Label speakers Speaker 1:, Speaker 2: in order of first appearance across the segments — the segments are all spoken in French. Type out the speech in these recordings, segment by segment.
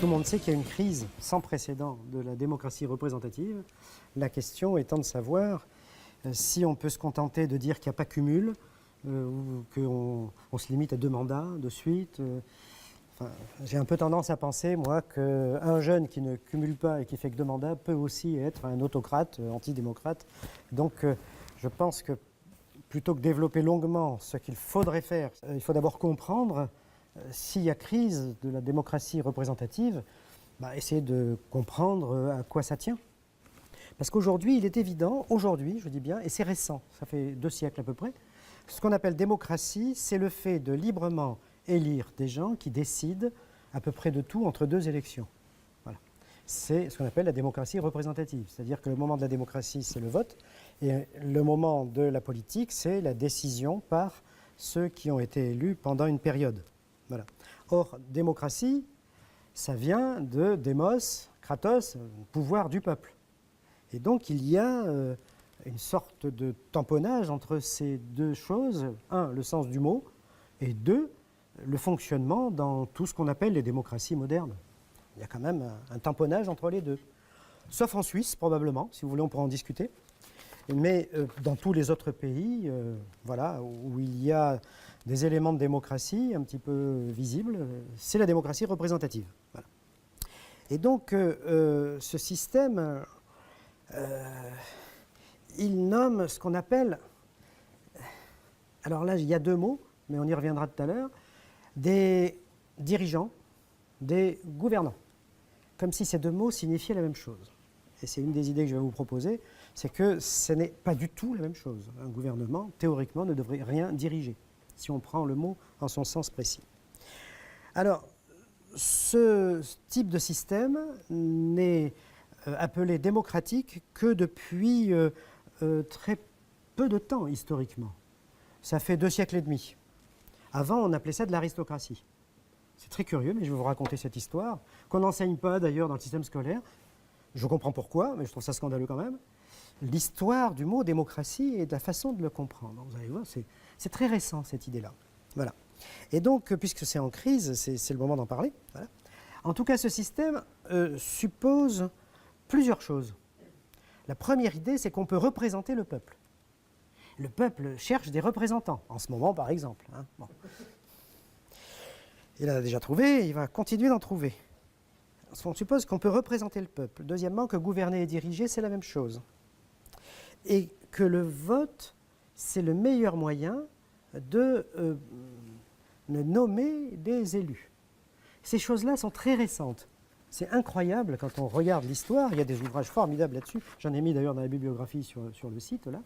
Speaker 1: Tout le monde sait qu'il y a une crise sans précédent de la démocratie représentative. La question étant de savoir si on peut se contenter de dire qu'il n'y a pas cumul, ou qu'on se limite à 2 mandats de suite. J'ai un peu tendance à penser, moi, qu'un jeune qui ne cumule pas et qui fait que 2 mandats peut aussi être un autocrate, antidémocrate. Donc, je pense que plutôt que développer longuement ce qu'il faudrait faire, il faut d'abord comprendre s'il y a crise de la démocratie représentative, essayer de comprendre à quoi ça tient. Parce qu'aujourd'hui, il est évident, aujourd'hui, je dis bien, et c'est récent, ça fait 2 siècles à peu près, ce qu'on appelle démocratie, c'est le fait de librement élire des gens qui décident à peu près de tout entre 2 élections. Voilà. C'est ce qu'on appelle la démocratie représentative. C'est-à-dire que le moment de la démocratie, c'est le vote, et le moment de la politique, c'est la décision par ceux qui ont été élus pendant une période. Voilà. Or, démocratie, ça vient de démos, kratos, pouvoir du peuple. Et donc, il y a une sorte de tamponnage entre ces 2 choses. 1, le sens du mot, et 2, le fonctionnement dans tout ce qu'on appelle les démocraties modernes. Il y a quand même un tamponnage entre les 2. Sauf en Suisse, probablement, si vous voulez, on pourra en discuter. Mais dans tous les autres pays, voilà, où il y a des éléments de démocratie un petit peu visibles, c'est la démocratie représentative. Voilà. Et donc, ce système, il nomme ce qu'on appelle, alors là, il y a 2 mots, mais on y reviendra tout à l'heure, des dirigeants, des gouvernants, comme si ces 2 mots signifiaient la même chose. Et c'est une des idées que je vais vous proposer, c'est que ce n'est pas du tout la même chose. Un gouvernement, théoriquement, ne devrait rien diriger, si on prend le mot en son sens précis. Alors, ce type de système n'est appelé démocratique que depuis très peu de temps, historiquement. Ça fait 2 siècles et demi. Avant, on appelait ça de l'aristocratie. C'est très curieux, mais je vais vous raconter cette histoire, qu'on n'enseigne pas d'ailleurs dans le système scolaire. Je comprends pourquoi, mais je trouve ça scandaleux quand même. L'histoire du mot démocratie et de la façon de le comprendre. Vous allez voir, c'est très récent, cette idée-là. Voilà. Et donc, puisque c'est en crise, c'est le moment d'en parler. Voilà. En tout cas, ce système suppose plusieurs choses. La première idée, c'est qu'on peut représenter le peuple. Le peuple cherche des représentants, en ce moment par exemple. Hein. Bon. Il en a déjà trouvé, il va continuer d'en trouver. On suppose qu'on peut représenter le peuple. Deuxièmement, que gouverner et diriger, c'est la même chose. Et que le vote, c'est le meilleur moyen de nommer des élus. Ces choses-là sont très récentes. C'est incroyable quand on regarde l'histoire. Il y a des ouvrages formidables là-dessus. J'en ai mis d'ailleurs dans la bibliographie sur le site, là.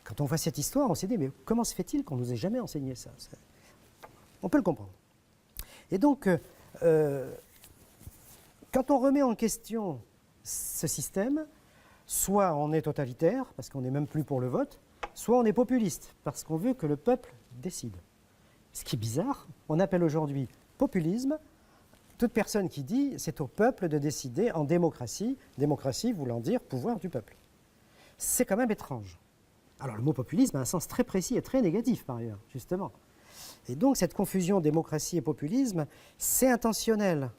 Speaker 1: Quand on voit cette histoire, on s'est dit, mais comment se fait-il qu'on ne nous ait jamais enseigné ça? On peut le comprendre. Et donc, quand on remet en question ce système, soit on est totalitaire, parce qu'on n'est même plus pour le vote, soit on est populiste, parce qu'on veut que le peuple décide. Ce qui est bizarre, on appelle aujourd'hui populisme toute personne qui dit c'est au peuple de décider en démocratie, démocratie voulant dire pouvoir du peuple. C'est quand même étrange. Alors le mot populisme a un sens très précis et très négatif par ailleurs, justement. Et donc cette confusion démocratie et populisme, c'est intentionnel.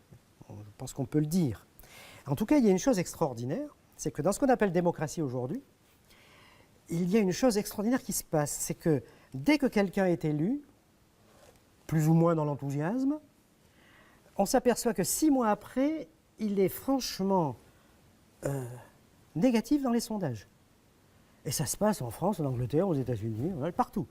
Speaker 1: Je pense qu'on peut le dire. En tout cas, il y a une chose extraordinaire, c'est que dans ce qu'on appelle démocratie aujourd'hui, il y a une chose extraordinaire qui se passe, c'est que dès que quelqu'un est élu, plus ou moins dans l'enthousiasme, on s'aperçoit que 6 mois après, il est franchement négatif dans les sondages. Et ça se passe en France, en Angleterre, aux États-Unis, partout.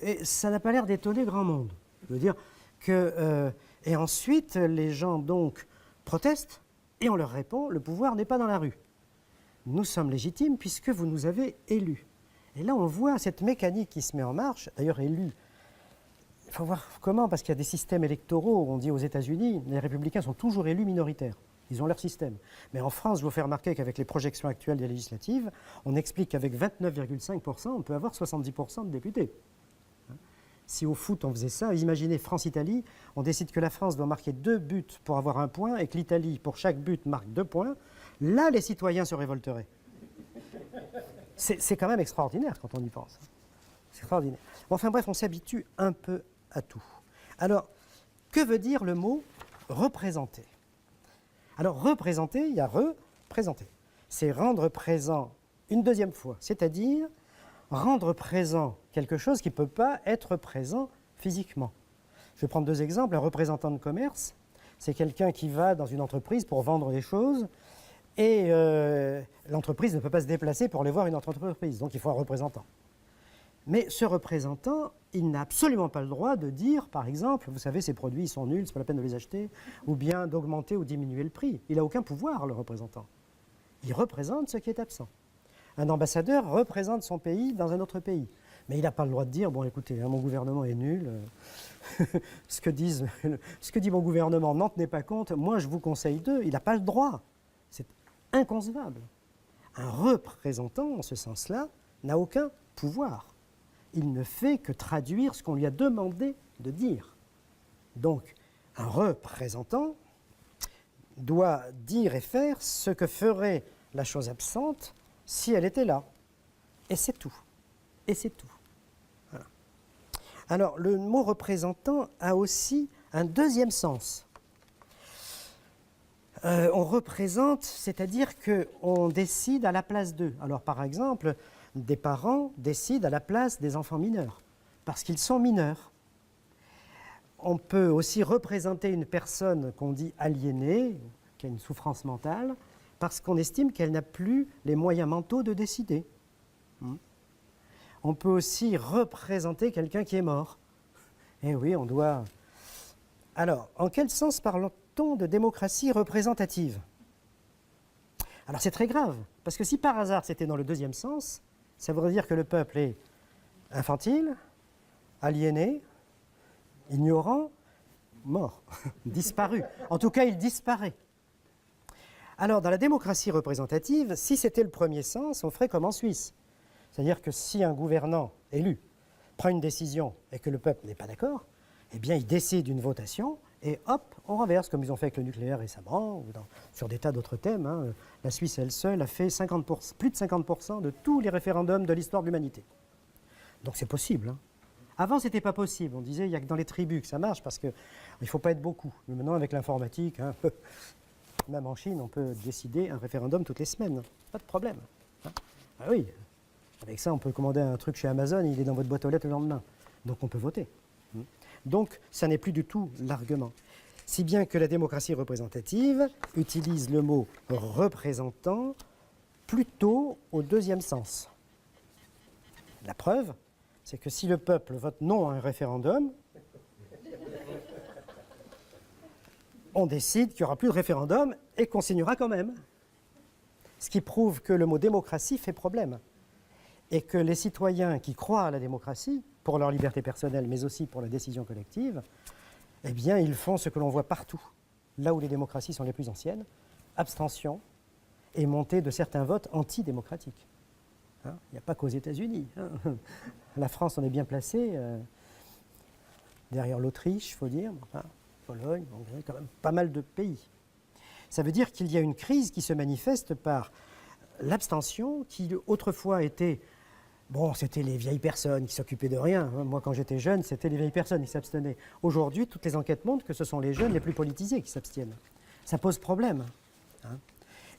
Speaker 1: Et ça n'a pas l'air d'étonner grand monde. Je veux dire que... et ensuite, les gens donc protestent, et on leur répond, le pouvoir n'est pas dans la rue. Nous sommes légitimes puisque vous nous avez élus. Et là, on voit cette mécanique qui se met en marche, d'ailleurs élus. Il faut voir comment, parce qu'il y a des systèmes électoraux, on dit aux États-Unis, les républicains sont toujours élus minoritaires. Ils ont leur système. Mais en France, je vous fais remarquer qu'avec les projections actuelles des législatives, on explique qu'avec 29,5%, on peut avoir 70% de députés. Si au foot on faisait ça, imaginez France-Italie, on décide que la France doit marquer 2 buts pour avoir 1 point et que l'Italie, pour chaque but, marque 2 points. Là, les citoyens se révolteraient. C'est quand même extraordinaire quand on y pense. C'est extraordinaire. Enfin bref, on s'habitue un peu à tout. Alors, que veut dire le mot représenter? Alors représenter, il y a représenter. C'est rendre présent une deuxième fois, c'est-à-dire rendre présent quelque chose qui ne peut pas être présent physiquement. Je vais prendre deux exemples. Un représentant de commerce, c'est quelqu'un qui va dans une entreprise pour vendre des choses et l'entreprise ne peut pas se déplacer pour aller voir une autre entreprise, donc il faut un représentant. Mais ce représentant, il n'a absolument pas le droit de dire, par exemple, vous savez, ces produits ils sont nuls, c'est pas la peine de les acheter, ou bien d'augmenter ou diminuer le prix. Il n'a aucun pouvoir, le représentant. Il représente ce qui est absent. Un ambassadeur représente son pays dans un autre pays. Mais il n'a pas le droit de dire, bon écoutez, hein, mon gouvernement est nul, ce que dit mon gouvernement, n'en tenez pas compte, moi je vous conseille d'eux. Il n'a pas le droit. C'est inconcevable. Un représentant, en ce sens-là, n'a aucun pouvoir. Il ne fait que traduire ce qu'on lui a demandé de dire. Donc, un représentant doit dire et faire ce que ferait la chose absente si elle était là. Et c'est tout. Et c'est tout. Voilà. Alors, le mot représentant a aussi un deuxième sens. On représente, c'est-à-dire qu'on décide à la place d'eux. Alors, par exemple, des parents décident à la place des enfants mineurs, parce qu'ils sont mineurs. On peut aussi représenter une personne qu'on dit aliénée, qui a une souffrance mentale, parce qu'on estime qu'elle n'a plus les moyens mentaux de décider. On peut aussi représenter quelqu'un qui est mort. Eh oui, on doit... Alors, en quel sens parle-t-on de démocratie représentative? Alors c'est très grave, parce que si par hasard c'était dans le deuxième sens, ça voudrait dire que le peuple est infantile, aliéné, ignorant, mort, disparu. En tout cas, il disparaît. Alors, dans la démocratie représentative, si c'était le premier sens, on ferait comme en Suisse. C'est-à-dire que si un gouvernant élu prend une décision et que le peuple n'est pas d'accord, eh bien, il décide une votation et hop, on renverse, comme ils ont fait avec le nucléaire récemment, ou sur des tas d'autres thèmes. Hein. La Suisse, elle seule, a fait plus de 50% de tous les référendums de l'histoire de l'humanité. Donc c'est possible. Hein. Avant, ce n'était pas possible. On disait, il n'y a que dans les tribus que ça marche, parce qu'il ne faut pas être beaucoup. Mais maintenant, avec l'informatique, hein, même en Chine, on peut décider un référendum toutes les semaines. Pas de problème. Hein. Ah oui, avec ça, on peut commander un truc chez Amazon, il est dans votre boîte aux lettres le lendemain. Donc on peut voter. Donc, ça n'est plus du tout l'argument. Si bien que la démocratie représentative utilise le mot représentant plutôt au deuxième sens. La preuve, c'est que si le peuple vote non à un référendum, on décide qu'il n'y aura plus de référendum et qu'on signera quand même. Ce qui prouve que le mot démocratie fait problème. Et que les citoyens qui croient à la démocratie, pour leur liberté personnelle, mais aussi pour la décision collective, eh bien, ils font ce que l'on voit partout, là où les démocraties sont les plus anciennes, abstention et montée de certains votes antidémocratiques. Hein, il n'y a pas qu'aux États-Unis. Hein. La France, on est bien placé, derrière l'Autriche, il faut dire, enfin, Pologne, Hongrie, quand même pas mal de pays. Ça veut dire qu'il y a une crise qui se manifeste par l'abstention, qui autrefois était... Bon, c'était les vieilles personnes qui s'occupaient de rien. Moi, quand j'étais jeune, c'était les vieilles personnes qui s'abstenaient. Aujourd'hui, toutes les enquêtes montrent que ce sont les jeunes les plus politisés qui s'abstiennent. Ça pose problème. Hein.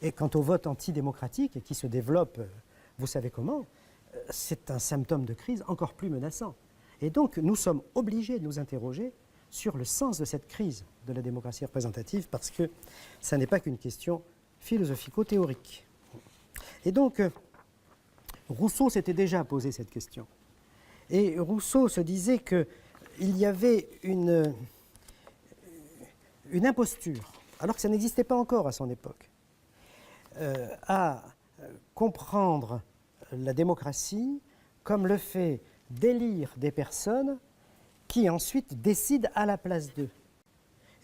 Speaker 1: Et quant au vote antidémocratique qui se développe, vous savez comment, c'est un symptôme de crise encore plus menaçant. Et donc, nous sommes obligés de nous interroger sur le sens de cette crise de la démocratie représentative, parce que ça n'est pas qu'une question philosophico-théorique. Et donc, Rousseau s'était déjà posé cette question. Et Rousseau se disait qu'il y avait une imposture, alors que ça n'existait pas encore à son époque, à comprendre la démocratie comme le fait d'élire des personnes qui ensuite décident à la place d'eux.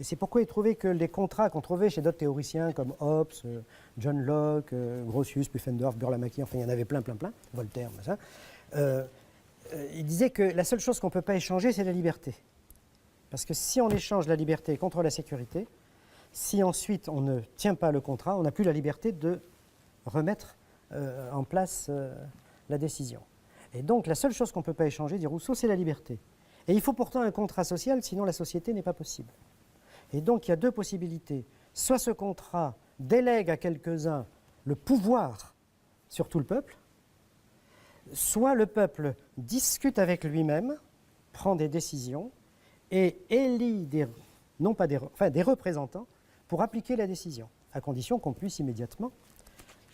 Speaker 1: Et c'est pourquoi il trouvait que les contrats qu'on trouvait chez d'autres théoriciens comme Hobbes, John Locke, Grotius, Pufendorf, Burlamaqui, enfin il y en avait plein, Voltaire, ça, il disait que la seule chose qu'on ne peut pas échanger, c'est la liberté. Parce que si on échange la liberté contre la sécurité, si ensuite on ne tient pas le contrat, on n'a plus la liberté de remettre en place la décision. Et donc la seule chose qu'on ne peut pas échanger, dit Rousseau, c'est la liberté. Et il faut pourtant un contrat social, sinon la société n'est pas possible. Et donc il y a deux possibilités. soit ce contrat délègue à quelques-uns le pouvoir sur tout le peuple, soit le peuple discute avec lui-même, prend des décisions et élit des représentants pour appliquer la décision, à condition qu'on puisse immédiatement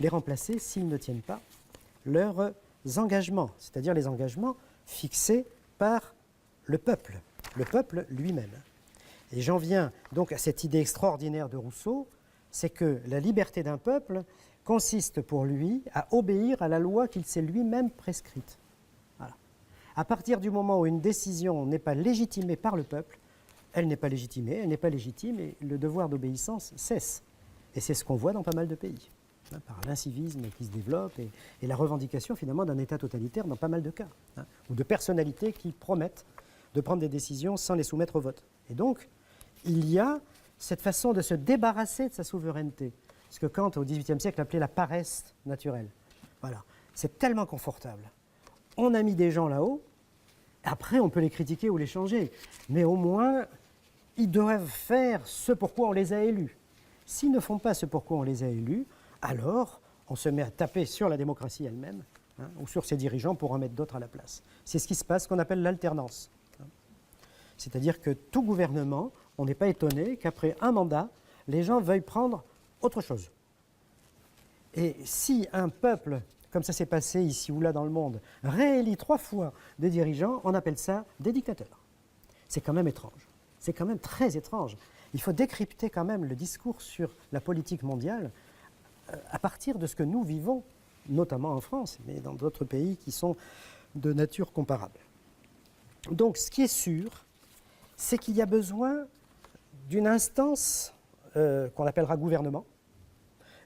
Speaker 1: les remplacer s'ils ne tiennent pas leurs engagements, c'est-à-dire les engagements fixés par le peuple lui-même. Et j'en viens donc à cette idée extraordinaire de Rousseau, c'est que la liberté d'un peuple consiste pour lui à obéir à la loi qu'il s'est lui-même prescrite. Voilà. À partir du moment où une décision n'est pas légitimée par le peuple, elle n'est pas légitimée, elle n'est pas légitime et le devoir d'obéissance cesse. Et c'est ce qu'on voit dans pas mal de pays, par l'incivisme qui se développe et la revendication finalement d'un État totalitaire dans pas mal de cas, ou de personnalités qui promettent de prendre des décisions sans les soumettre au vote. Et donc, il y a cette façon de se débarrasser de sa souveraineté, ce que Kant au XVIIIe siècle appelait la paresse naturelle. Voilà, c'est tellement confortable. On a mis des gens là-haut, après on peut les critiquer ou les changer, mais au moins ils doivent faire ce pourquoi on les a élus. S'ils ne font pas ce pourquoi on les a élus, alors on se met à taper sur la démocratie elle-même, ou sur ses dirigeants pour en mettre d'autres à la place. C'est ce qui se passe, qu'on appelle l'alternance. C'est-à-dire que tout gouvernement, on n'est pas étonné qu'après un mandat, les gens veuillent prendre autre chose. Et si un peuple, comme ça s'est passé ici ou là dans le monde, réélit 3 fois des dirigeants, on appelle ça des dictateurs. C'est quand même étrange. C'est quand même très étrange. Il faut décrypter quand même le discours sur la politique mondiale à partir de ce que nous vivons, notamment en France, mais dans d'autres pays qui sont de nature comparable. Donc ce qui est sûr, c'est qu'il y a besoin d'une instance qu'on appellera gouvernement,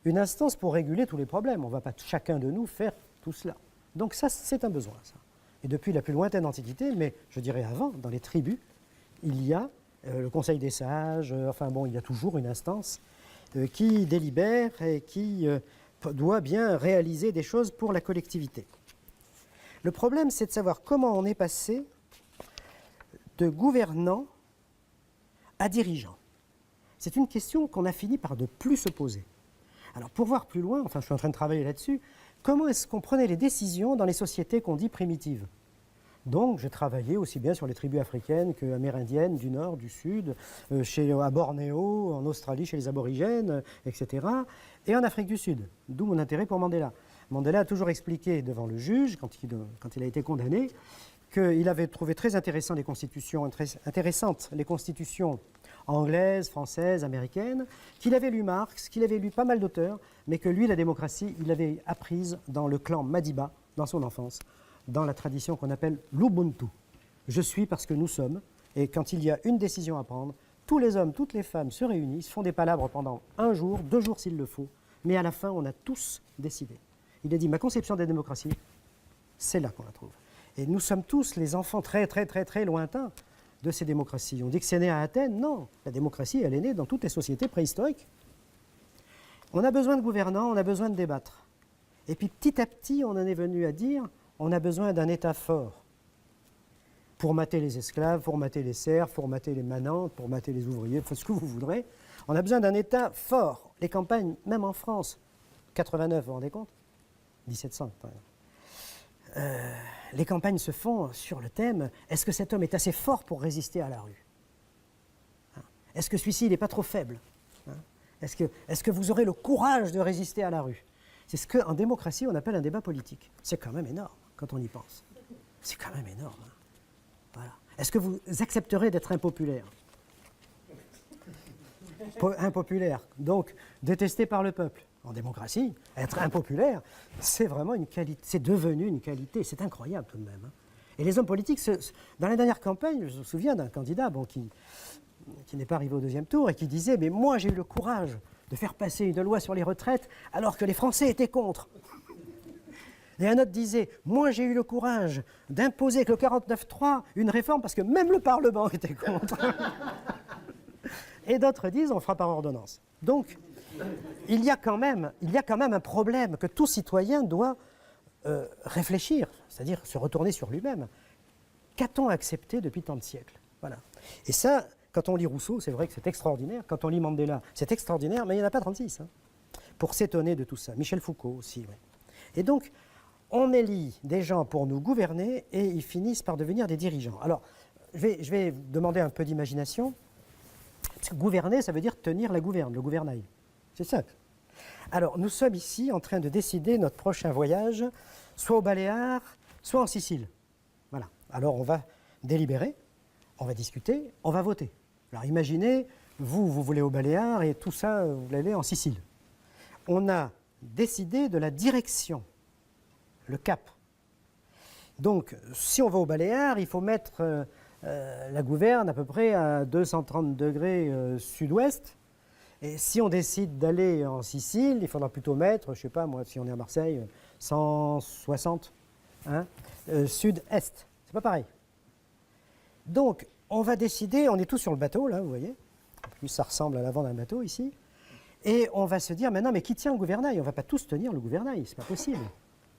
Speaker 1: une instance pour réguler tous les problèmes. On ne va pas chacun de nous faire tout cela. Donc ça, c'est un besoin, ça. Et depuis la plus lointaine antiquité, mais je dirais avant, dans les tribus, il y a le Conseil des sages, il y a toujours une instance qui délibère et qui doit bien réaliser des choses pour la collectivité. Le problème, c'est de savoir comment on est passé de gouvernant à dirigeant. C'est une question qu'on a fini par ne plus se poser. Alors pour voir plus loin, je suis en train de travailler là-dessus, comment est-ce qu'on prenait les décisions dans les sociétés qu'on dit primitives ? Donc j'ai travaillé aussi bien sur les tribus africaines qu'amérindiennes, du nord, du sud, à Bornéo, en Australie chez les aborigènes, etc. Et en Afrique du Sud, d'où mon intérêt pour Mandela. Mandela a toujours expliqué devant le juge, quand il a été condamné, qu'il avait trouvé très intéressantes les constitutions anglaises, françaises, américaines, qu'il avait lu Marx, qu'il avait lu pas mal d'auteurs, mais que lui, la démocratie, il l'avait apprise dans le clan Madiba, dans son enfance, dans la tradition qu'on appelle l'Ubuntu. Je suis parce que nous sommes, et quand il y a une décision à prendre, tous les hommes, toutes les femmes se réunissent, font des palabres pendant 1 jour, 2 jours s'il le faut, mais à la fin, on a tous décidé. Il a dit, ma conception de la démocratie, c'est là qu'on la trouve. Et nous sommes tous les enfants très, très, très, très lointains de ces démocraties. On dit que c'est né à Athènes. Non, la démocratie, elle est née dans toutes les sociétés préhistoriques. On a besoin de gouvernants, on a besoin de débattre. Et puis petit à petit, on en est venu à dire, on a besoin d'un État fort pour mater les esclaves, pour mater les serfs, pour mater les manantes, pour mater les ouvriers, faites ce que vous voudrez. On a besoin d'un État fort. Les campagnes, même en France, 89, vous vous rendez compte ? 1700, par exemple. Les campagnes se font sur le thème « Est-ce que cet homme est assez fort pour résister à la rue ?» Est-ce que celui-ci n'est pas trop faible ? Est-ce que vous aurez le courage de résister à la rue ? C'est ce qu'en démocratie on appelle un débat politique. C'est quand même énorme quand on y pense. C'est quand même énorme. Voilà. Est-ce que vous accepterez d'être impopulaire ? Impopulaire, donc détesté par le peuple. En démocratie, être impopulaire, c'est vraiment une qualité, c'est devenu une qualité, c'est incroyable tout de même. Et les hommes politiques, dans la dernière campagne, je me souviens d'un candidat qui n'est pas arrivé au 2e tour et qui disait « Mais moi j'ai eu le courage de faire passer une loi sur les retraites alors que les Français étaient contre ». Et un autre disait « Moi j'ai eu le courage d'imposer avec le 49.3 une réforme parce que même le Parlement était contre ». Et d'autres disent « On fera par ordonnance ». Donc, il y a quand même un problème que tout citoyen doit réfléchir, c'est-à-dire se retourner sur lui-même. Qu'a-t-on accepté depuis tant de siècles ? Voilà. Et ça, Quand on lit Rousseau, c'est vrai que c'est extraordinaire. Quand on lit Mandela, c'est extraordinaire, mais il n'y en a pas 36 hein, pour s'étonner de tout ça. Michel Foucault aussi, oui. Et donc, on élit des gens pour nous gouverner et ils finissent par devenir des dirigeants. Alors, je vais demander un peu d'imagination. Parce que gouverner, ça veut dire tenir la gouverne, le gouvernail. C'est ça. Alors, nous sommes ici en train de décider notre prochain voyage, soit aux Baléares, soit en Sicile. Voilà. Alors, on va délibérer, on va discuter, on va voter. Alors, imaginez, vous voulez aux Baléares et tout ça, vous l'allez en Sicile. On a décidé de la direction, le cap. Donc, si on va aux Baléares, il faut mettre la gouverne à peu près à 230 degrés sud-ouest. Et si on décide d'aller en Sicile, il faudra plutôt mettre, je ne sais pas moi, si on est à Marseille, 160 hein, sud-est. C'est pas pareil. Donc, on va décider, on est tous sur le bateau, là, vous voyez. En plus, ça ressemble à l'avant d'un bateau, ici. Et on va se dire, maintenant, mais qui tient le gouvernail? On ne va pas tous tenir le gouvernail, c'est pas possible.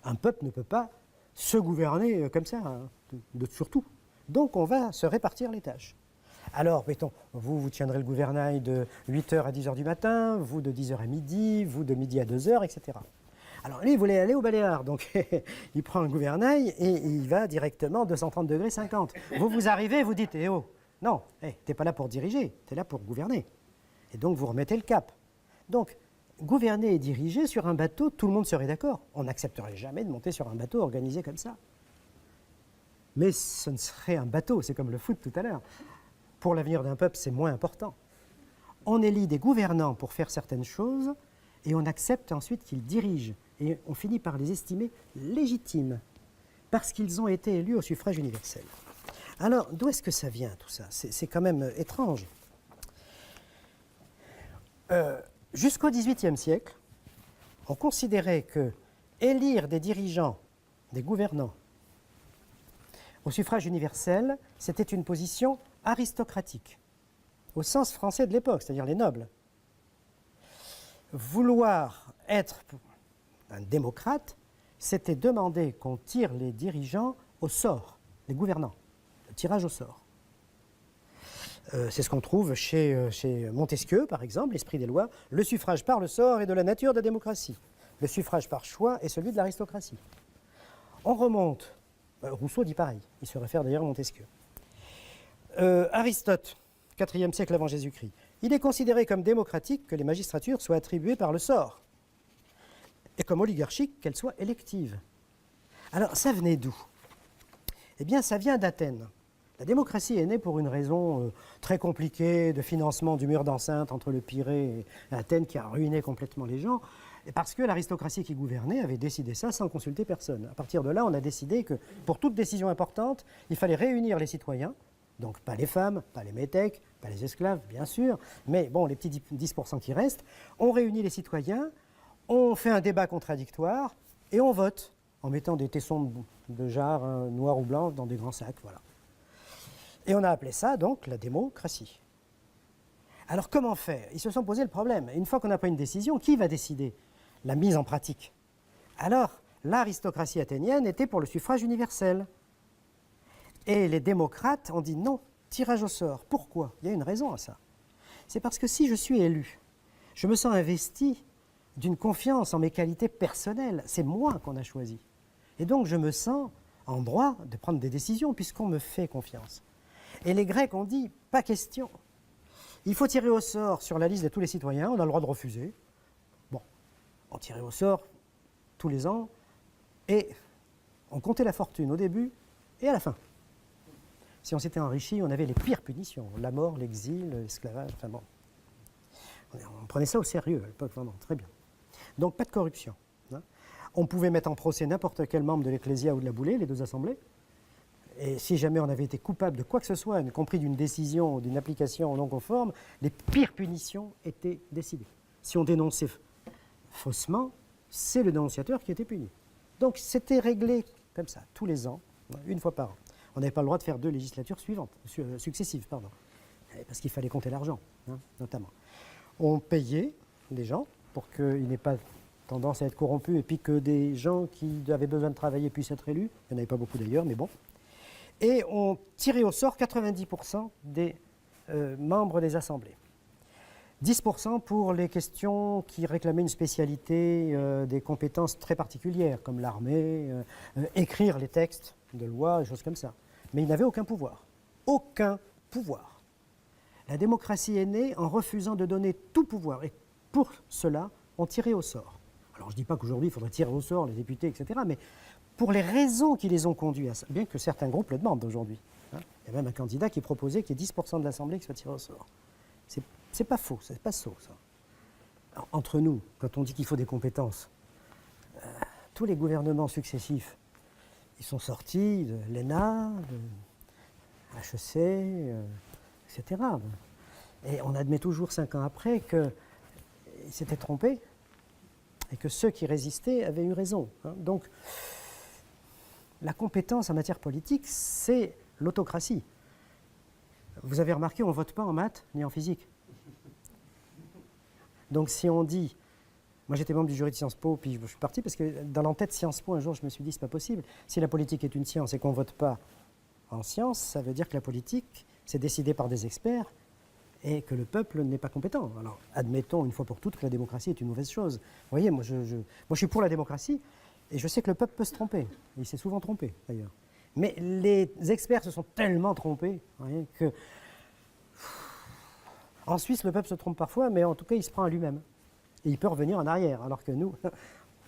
Speaker 1: Un peuple ne peut pas se gouverner comme ça, hein, surtout. Donc, on va se répartir les tâches. Alors, mettons, vous tiendrez le gouvernail de 8h à 10h du matin, vous de 10h à midi, vous de midi à 2h, etc. Alors, lui, il voulait aller aux Baléares, donc il prend le gouvernail et il va directement 230 degrés 50. Vous arrivez, vous dites, eh oh, non, t'es pas là pour diriger, t'es là pour gouverner. Et donc, vous remettez le cap. Donc, gouverner et diriger sur un bateau, tout le monde serait d'accord. On n'accepterait jamais de monter sur un bateau organisé comme ça. Mais ce ne serait un bateau, c'est comme le foot tout à l'heure. Pour l'avenir d'un peuple, c'est moins important. On élit des gouvernants pour faire certaines choses et on accepte ensuite qu'ils dirigent. Et on finit par les estimer légitimes parce qu'ils ont été élus au suffrage universel. Alors, d'où est-ce que ça vient tout ça? C'est quand même étrange. Jusqu'au XVIIIe siècle, on considérait que élire des dirigeants, des gouvernants, au suffrage universel, c'était une position aristocratique, au sens français de l'époque, c'est-à-dire les nobles. Vouloir être un démocrate, c'était demander qu'on tire les dirigeants au sort, les gouvernants, le tirage au sort. C'est ce qu'on trouve chez Montesquieu, par exemple, l'esprit des lois. Le suffrage par le sort est de la nature de la démocratie. Le suffrage par choix est celui de l'aristocratie. On remonte. Rousseau dit pareil. Il se réfère d'ailleurs à Montesquieu. Aristote, 4e siècle avant Jésus-Christ. Il est considéré comme démocratique que les magistratures soient attribuées par le sort et comme oligarchique qu'elles soient électives. Alors, ça venait d'où? Eh bien, ça vient d'Athènes. La démocratie est née pour une raison très compliquée de financement du mur d'enceinte entre le Pirée et Athènes qui a ruiné complètement les gens, et parce que l'aristocratie qui gouvernait avait décidé ça sans consulter personne. À partir de là, on a décidé que pour toute décision importante, il fallait réunir les citoyens, donc pas les femmes, pas les métèques, pas les esclaves, bien sûr, mais bon, les petits 10% qui restent, on réunit les citoyens, on fait un débat contradictoire et on vote en mettant des tessons de jarre noirs ou blancs dans des grands sacs, voilà. Et on a appelé ça, donc, la démocratie. Alors, comment faire? Ils se sont posé le problème. Une fois qu'on n'a pas une décision, qui va décider la mise en pratique? Alors, l'aristocratie athénienne était pour le suffrage universel. Et les démocrates ont dit non, tirage au sort. Pourquoi? Il y a une raison à ça. C'est parce que si je suis élu, je me sens investi d'une confiance en mes qualités personnelles. C'est moi qu'on a choisi. Et donc, je me sens en droit de prendre des décisions puisqu'on me fait confiance. Et les Grecs ont dit, pas question. Il faut tirer au sort sur la liste de tous les citoyens, on a le droit de refuser. Bon, on tirait au sort tous les ans et on comptait la fortune au début et à la fin. Si on s'était enrichi, on avait les pires punitions, la mort, l'exil, l'esclavage, enfin bon. On prenait ça au sérieux à l'époque, vraiment, très bien. Donc pas de corruption. Hein. On pouvait mettre en procès n'importe quel membre de l'Ecclésia ou de la Boulée, les deux assemblées. Et si jamais on avait été coupable de quoi que ce soit, y compris d'une décision ou d'une application non conforme, les pires punitions étaient décidées. Si on dénonçait faussement, c'est le dénonciateur qui était puni. Donc c'était réglé comme ça, tous les ans, une fois par an. On n'avait pas le droit de faire 2 législatures successives, parce qu'il fallait compter l'argent, hein, notamment. On payait des gens pour qu'ils n'aient pas tendance à être corrompus et puis que des gens qui avaient besoin de travailler puissent être élus. Il n'y en avait pas beaucoup d'ailleurs, mais bon. Et on tirait au sort 90% des membres des assemblées. 10% pour les questions qui réclamaient une spécialité, des compétences très particulières, comme l'armée, écrire les textes de loi, des choses comme ça. Mais ils n'avaient aucun pouvoir. Aucun pouvoir. La démocratie est née en refusant de donner tout pouvoir. Et pour cela, on tirait au sort. Alors je ne dis pas qu'aujourd'hui, il faudrait tirer au sort les députés, etc. Mais pour les raisons qui les ont conduits à ça, bien que certains groupes le demandent aujourd'hui. Hein, il y a même un candidat qui proposait qu'il y ait 10% de l'Assemblée qui soit tiré au sort. C'est pas faux, c'est pas sot, ça. Alors, entre nous, quand on dit qu'il faut des compétences, tous les gouvernements successifs, ils sont sortis de l'ENA, de HEC, etc. Et on admet toujours 5 ans après qu'ils s'étaient trompés et que ceux qui résistaient avaient eu raison. Hein. Donc, la compétence en matière politique, c'est l'autocratie. Vous avez remarqué, on ne vote pas en maths ni en physique. Donc si on dit, moi j'étais membre du jury de Sciences Po, puis je suis parti parce que dans l'entête Sciences Po, un jour je me suis dit, c'est pas possible. Si la politique est une science et qu'on ne vote pas en science, ça veut dire que la politique, c'est décidé par des experts et que le peuple n'est pas compétent. Alors admettons une fois pour toutes que la démocratie est une mauvaise chose. Vous voyez, moi je suis pour la démocratie et je sais que le peuple peut se tromper. Il s'est souvent trompé d'ailleurs. Mais les experts se sont tellement trompés, vous voyez, que... En Suisse, le peuple se trompe parfois, mais en tout cas, il se prend à lui-même. Et il peut revenir en arrière, alors que nous, on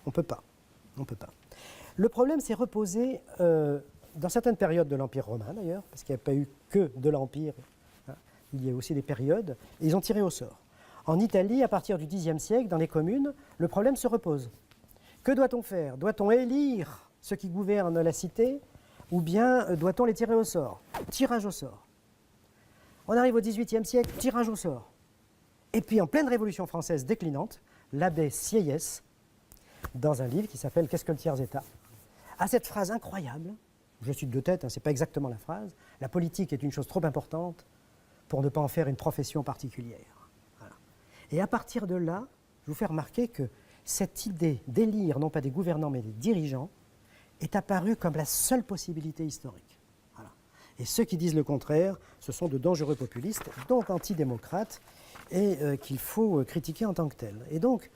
Speaker 1: ne peut pas. On peut pas. Le problème s'est reposé dans certaines périodes de l'Empire romain, d'ailleurs, parce qu'il n'y a pas eu que de l'Empire. Hein, il y a aussi des périodes, et ils ont tiré au sort. En Italie, à partir du Xe siècle, dans les communes, le problème se repose. Que doit-on faire? Doit-on élire ceux qui gouvernent la cité, ou bien doit-on les tirer au sort? Tirage au sort. On arrive au XVIIIe siècle, tirage au sort. Et puis en pleine Révolution française déclinante, l'abbé Sieyès, dans un livre qui s'appelle « Qu'est-ce que le tiers-État ?», a cette phrase incroyable, je cite de tête, hein, ce n'est pas exactement la phrase, « La politique est une chose trop importante pour ne pas en faire une profession particulière. » Voilà. Et à partir de là, je vous fais remarquer que cette idée d'élire non pas des gouvernants mais des dirigeants est apparue comme la seule possibilité historique. Et ceux qui disent le contraire, ce sont de dangereux populistes, donc antidémocrates, et qu'il faut critiquer en tant que tels. Et donc,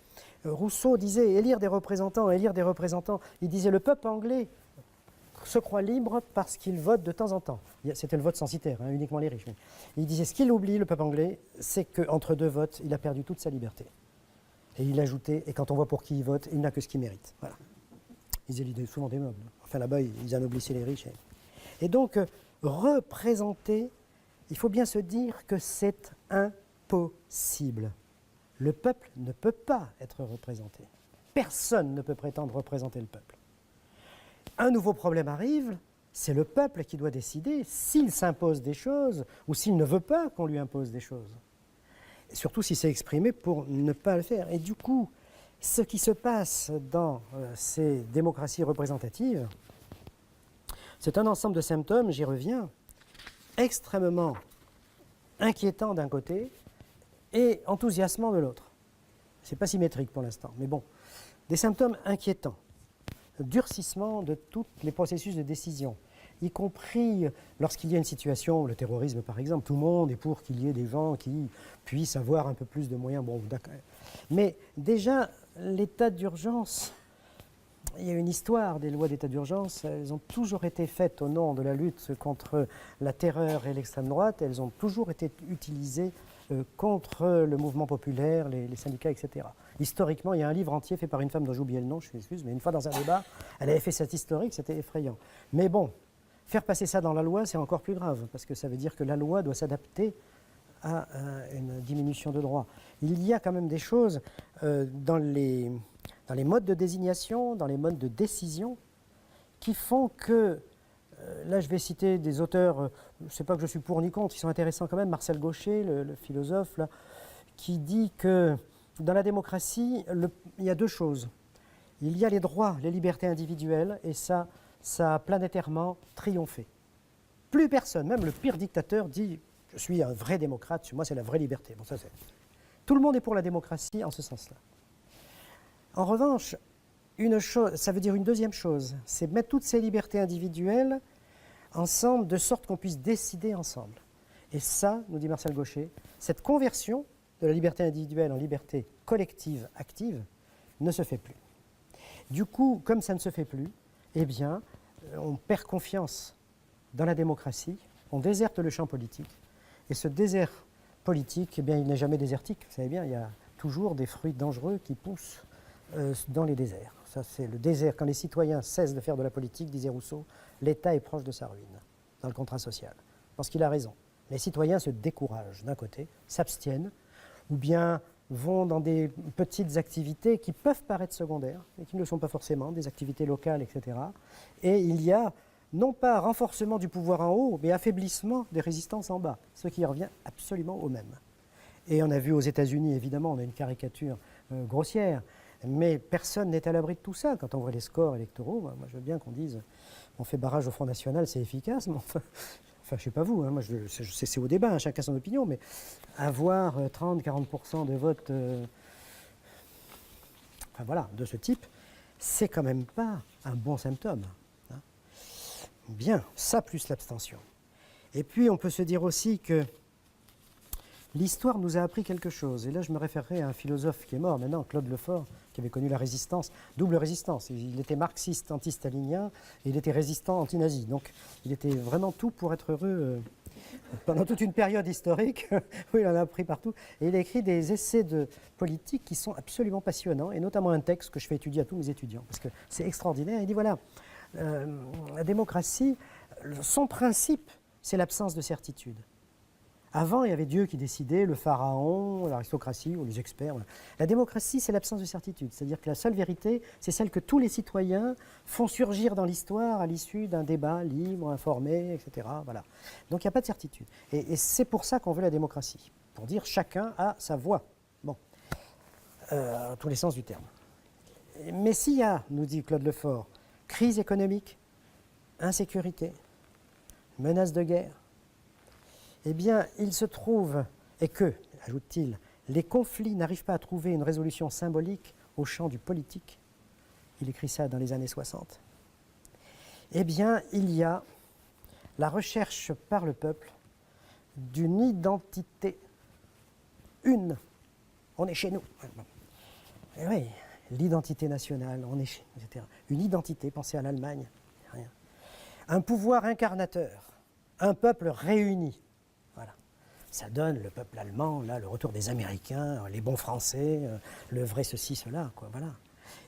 Speaker 1: Rousseau disait élire des représentants. Il disait le peuple anglais se croit libre parce qu'il vote de temps en temps. C'était le vote censitaire, hein, uniquement les riches. Mais il disait ce qu'il oublie, le peuple anglais, c'est qu'entre deux votes, il a perdu toute sa liberté. Et il ajoutait, et quand on voit pour qui il vote, il n'a que ce qu'il mérite. Voilà. Ils élisaient souvent des nobles. Enfin là-bas, ils anoblissaient les riches. Et donc, représenter, il faut bien se dire que c'est impossible. Le peuple ne peut pas être représenté. Personne ne peut prétendre représenter le peuple. Un nouveau problème arrive, c'est le peuple qui doit décider s'il s'impose des choses ou s'il ne veut pas qu'on lui impose des choses. Et surtout si c'est exprimé pour ne pas le faire. Et du coup, ce qui se passe dans ces démocraties représentatives, c'est un ensemble de symptômes, j'y reviens, extrêmement inquiétants d'un côté et enthousiasmants de l'autre. Ce n'est pas symétrique pour l'instant, mais bon. Des symptômes inquiétants, durcissement de tous les processus de décision, y compris lorsqu'il y a une situation, le terrorisme par exemple, tout le monde est pour qu'il y ait des gens qui puissent avoir un peu plus de moyens. Bon, d'accord. Mais déjà, l'état d'urgence... Il y a une histoire des lois d'état d'urgence, elles ont toujours été faites au nom de la lutte contre la terreur et l'extrême droite, elles ont toujours été utilisées contre le mouvement populaire, les syndicats, etc. Historiquement, il y a un livre entier fait par une femme dont j'ai oublié le nom, je m'excuse, mais une fois dans un débat, elle avait fait cet historique, c'était effrayant. Mais bon, faire passer ça dans la loi, c'est encore plus grave, parce que ça veut dire que la loi doit s'adapter à une diminution de droits. Il y a quand même des choses dans les modes de désignation, dans les modes de décision, qui font que, là je vais citer des auteurs, je ne sais pas que je suis pour ni contre, ils sont intéressants quand même, Marcel Gauchet, le philosophe, là, qui dit que dans la démocratie, il y a deux choses. Il y a les droits, les libertés individuelles, et ça a planétairement triomphé. Plus personne, même le pire dictateur, dit « je suis un vrai démocrate, moi c'est la vraie liberté ». Bon, ça, tout le monde est pour la démocratie en ce sens-là. En revanche, une chose, ça veut dire une deuxième chose, c'est mettre toutes ces libertés individuelles ensemble de sorte qu'on puisse décider ensemble. Et ça, nous dit Marcel Gauchet, cette conversion de la liberté individuelle en liberté collective active ne se fait plus. Du coup, comme ça ne se fait plus, eh bien, on perd confiance dans la démocratie, on déserte le champ politique. Et ce désert politique, eh bien, il n'est jamais désertique. Vous savez bien, il y a toujours des fruits dangereux qui poussent dans les déserts. Ça, c'est le désert. Quand les citoyens cessent de faire de la politique, disait Rousseau, l'État est proche de sa ruine dans le contrat social. Je pense qu'il a raison. Les citoyens se découragent d'un côté, s'abstiennent, ou bien vont dans des petites activités qui peuvent paraître secondaires, et qui ne le sont pas forcément, des activités locales, etc. Et il y a non pas renforcement du pouvoir en haut, mais affaiblissement des résistances en bas, ce qui revient absolument au même. Et on a vu aux États-Unis, évidemment, on a une caricature grossière, mais personne n'est à l'abri de tout ça. Quand on voit les scores électoraux, moi je veux bien qu'on dise on fait barrage au Front National, c'est efficace, mais enfin je ne sais pas vous, hein, moi c'est au débat, hein, chacun son opinion, mais avoir 30-40% de votes enfin, voilà, de ce type, c'est quand même pas un bon symptôme. Hein. Bien, ça plus l'abstention. Et puis on peut se dire aussi que l'histoire nous a appris quelque chose. Et là, je me référerai à un philosophe qui est mort maintenant, Claude Lefort, qui avait connu la résistance, double résistance. Il était marxiste anti-stalinien et il était résistant anti-nazi. Donc, il était vraiment tout pour être heureux pendant toute une période historique où il en a appris partout. Et il a écrit des essais de politique qui sont absolument passionnants, et notamment un texte que je fais étudier à tous mes étudiants, parce que c'est extraordinaire. Il dit, voilà, la démocratie, son principe, c'est l'absence de certitude. Avant, il y avait Dieu qui décidait, le pharaon, l'aristocratie ou les experts. Voilà. La démocratie, c'est l'absence de certitude. C'est-à-dire que la seule vérité, c'est celle que tous les citoyens font surgir dans l'histoire à l'issue d'un débat libre, informé, etc. Voilà. Donc il n'y a pas de certitude. Et c'est pour ça qu'on veut la démocratie. Pour dire chacun a sa voix. Bon, dans tous les sens du terme. Mais s'il y a, nous dit Claude Lefort, crise économique, insécurité, menace de guerre, eh bien, il se trouve, et que, ajoute-t-il, les conflits n'arrivent pas à trouver une résolution symbolique au champ du politique. Il écrit ça dans les années 60. Eh bien, il y a la recherche par le peuple d'une identité une. On est chez nous. Et oui, l'identité nationale, on est chez nous, etc. Une identité, pensez à l'Allemagne. Rien. Un pouvoir incarnateur, un peuple réuni. Voilà. Ça donne le peuple allemand, là, le retour des Américains, les bons Français, le vrai ceci, cela, quoi, voilà.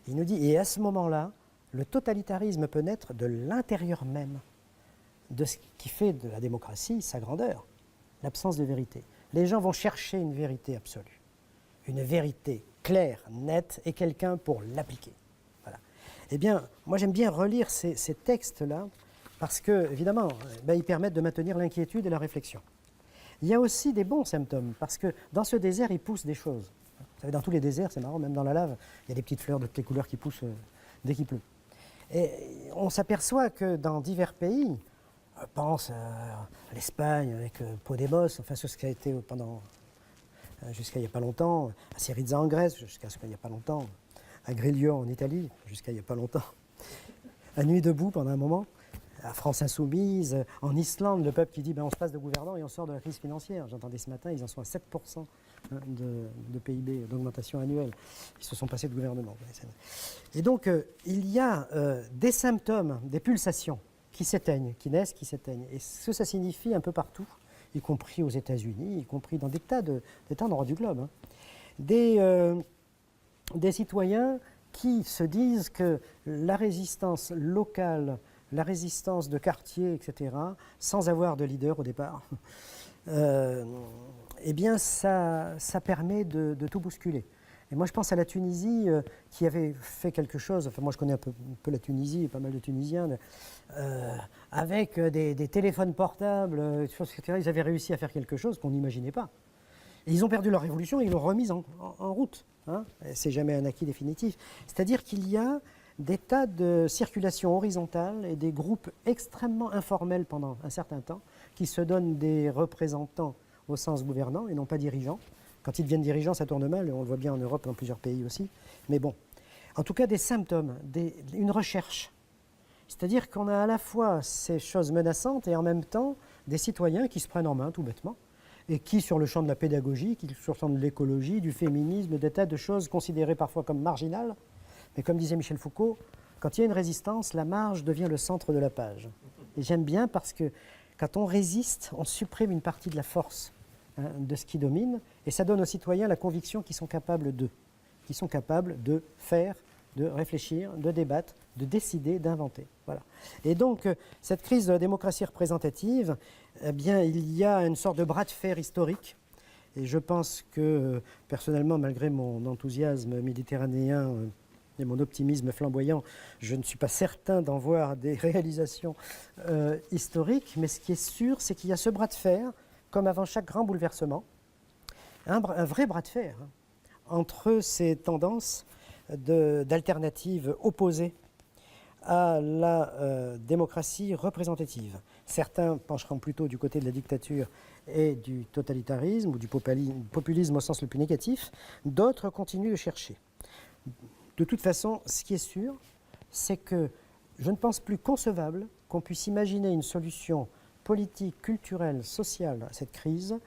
Speaker 1: Il nous dit, et à ce moment-là, le totalitarisme peut naître de l'intérieur même de ce qui fait de la démocratie sa grandeur, l'absence de vérité. Les gens vont chercher une vérité absolue, une vérité claire, nette, et quelqu'un pour l'appliquer. Voilà. Eh bien, moi j'aime bien relire ces textes-là, parce que, évidemment, ils permettent de maintenir l'inquiétude et la réflexion. Il y a aussi des bons symptômes, parce que dans ce désert, il pousse des choses. Vous savez, dans tous les déserts, c'est marrant, même dans la lave, il y a des petites fleurs de toutes les couleurs qui poussent dès qu'il pleut. Et on s'aperçoit que dans divers pays, on pense à l'Espagne avec Podemos, enfin ce qui a été pendant, jusqu'à il n'y a pas longtemps, à Syriza en Grèce, jusqu'à ce qu'il n'y a pas longtemps, à Grillo en Italie, jusqu'à il n'y a pas longtemps, à Nuit debout pendant un moment, à France Insoumise, en Islande, le peuple qui dit on se passe de gouvernants et on sort de la crise financière. J'entendais ce matin, ils en sont à 7% de PIB, d'augmentation annuelle. Ils se sont passés de gouvernement. Et donc, il y a des symptômes, des pulsations qui s'éteignent, qui naissent, qui s'éteignent. Et ce que ça signifie un peu partout, y compris aux États-Unis, y compris dans des tas d'endroits du globe. Hein. Des citoyens qui se disent que la résistance locale, la résistance de quartier, etc., sans avoir de leader au départ, eh bien ça permet de tout bousculer. Et moi je pense à la Tunisie qui avait fait quelque chose, enfin moi je connais un peu la Tunisie, pas mal de Tunisiens, avec des téléphones portables, etc., ils avaient réussi à faire quelque chose qu'on n'imaginait pas. Et ils ont perdu leur révolution et ils l'ont remise en route. Hein. C'est jamais un acquis définitif. C'est-à-dire qu'il y a des tas de circulation horizontale et des groupes extrêmement informels pendant un certain temps qui se donnent des représentants au sens gouvernant et non pas dirigeants. Quand ils deviennent dirigeants, ça tourne mal, on le voit bien en Europe, dans plusieurs pays aussi. Mais bon, en tout cas des symptômes, une recherche. C'est-à-dire qu'on a à la fois ces choses menaçantes et en même temps des citoyens qui se prennent en main tout bêtement et qui, sur le champ de la pédagogie, qui, sur le champ de l'écologie, du féminisme, des tas de choses considérées parfois comme marginales, mais comme disait Michel Foucault, quand il y a une résistance, la marge devient le centre de la page. Et j'aime bien parce que quand on résiste, on supprime une partie de la force de ce qui domine, et ça donne aux citoyens la conviction qu'ils sont capables de faire, de réfléchir, de débattre, de décider, d'inventer. Voilà. Et donc, cette crise de la démocratie représentative, eh bien, il y a une sorte de bras de fer historique. Et je pense que, personnellement, malgré mon enthousiasme méditerranéen et mon optimisme flamboyant, je ne suis pas certain d'en voir des réalisations historiques. Mais ce qui est sûr, c'est qu'il y a ce bras de fer, comme avant chaque grand bouleversement, un vrai bras de fer entre ces tendances d'alternatives opposées à la démocratie représentative. Certains pencheront plutôt du côté de la dictature et du totalitarisme ou du populisme au sens le plus négatif. D'autres continuent de chercher. De toute façon, ce qui est sûr, c'est que je ne pense plus concevable qu'on puisse imaginer une solution politique, culturelle, sociale à cette crise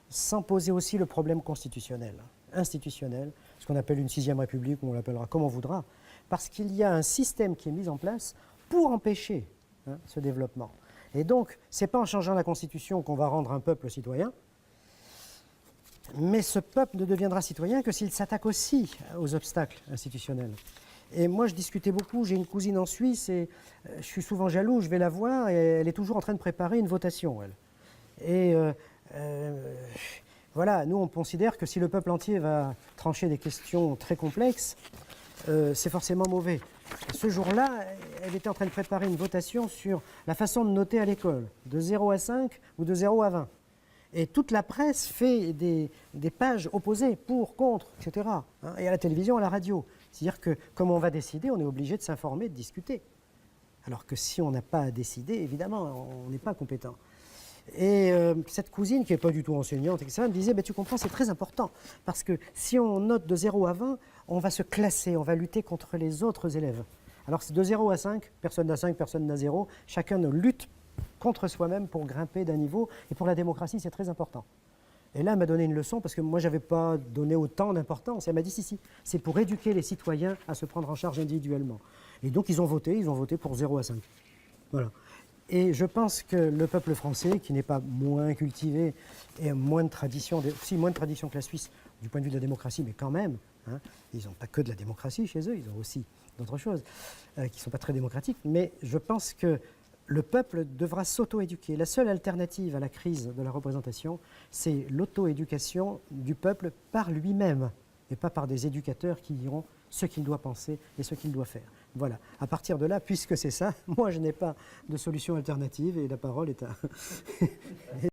Speaker 1: sans poser aussi le problème constitutionnel, institutionnel, ce qu'on appelle une 6e République, ou on l'appellera comme on voudra, parce qu'il y a un système qui est mis en place pour empêcher ce développement. Et donc, ce n'est pas en changeant la Constitution qu'on va rendre un peuple citoyen, mais ce peuple ne deviendra citoyen que s'il s'attaque aussi aux obstacles institutionnels. Et moi, je discutais beaucoup, j'ai une cousine en Suisse, et je suis souvent jaloux, je vais la voir, et elle est toujours en train de préparer une votation, elle. Et voilà, nous, on considère que si le peuple entier va trancher des questions très complexes, c'est forcément mauvais. Ce jour-là, elle était en train de préparer une votation sur la façon de noter à l'école, de 0 à 5 ou de 0 à 20. Et toute la presse fait des pages opposées, pour, contre, etc. Et à la télévision, à la radio. C'est-à-dire que, comme on va décider, on est obligé de s'informer, de discuter. Alors que si on n'a pas à décider, évidemment, on n'est pas compétent. Et cette cousine, qui n'est pas du tout enseignante, etc., me disait, tu comprends, c'est très important. Parce que si on note de 0 à 20, on va se classer, on va lutter contre les autres élèves. Alors de 0 à 5, personne n'a 5, personne n'a 0, chacun lutte contre soi-même pour grimper d'un niveau. Et pour la démocratie, c'est très important. Et là, elle m'a donné une leçon, parce que moi, je n'avais pas donné autant d'importance. Elle m'a dit, si, c'est pour éduquer les citoyens à se prendre en charge individuellement. Et donc, ils ont voté pour 0 à 5. Voilà. Et je pense que le peuple français, qui n'est pas moins cultivé et moins de tradition, moins de tradition que la Suisse du point de vue de la démocratie, mais quand même, ils n'ont pas que de la démocratie chez eux, ils ont aussi d'autres choses qui ne sont pas très démocratiques. Mais je pense que le peuple devra s'auto-éduquer. La seule alternative à la crise de la représentation, c'est l'auto-éducation du peuple par lui-même, et pas par des éducateurs qui diront ce qu'il doit penser et ce qu'il doit faire. Voilà. À partir de là, puisque c'est ça, moi je n'ai pas de solution alternative et la parole est à...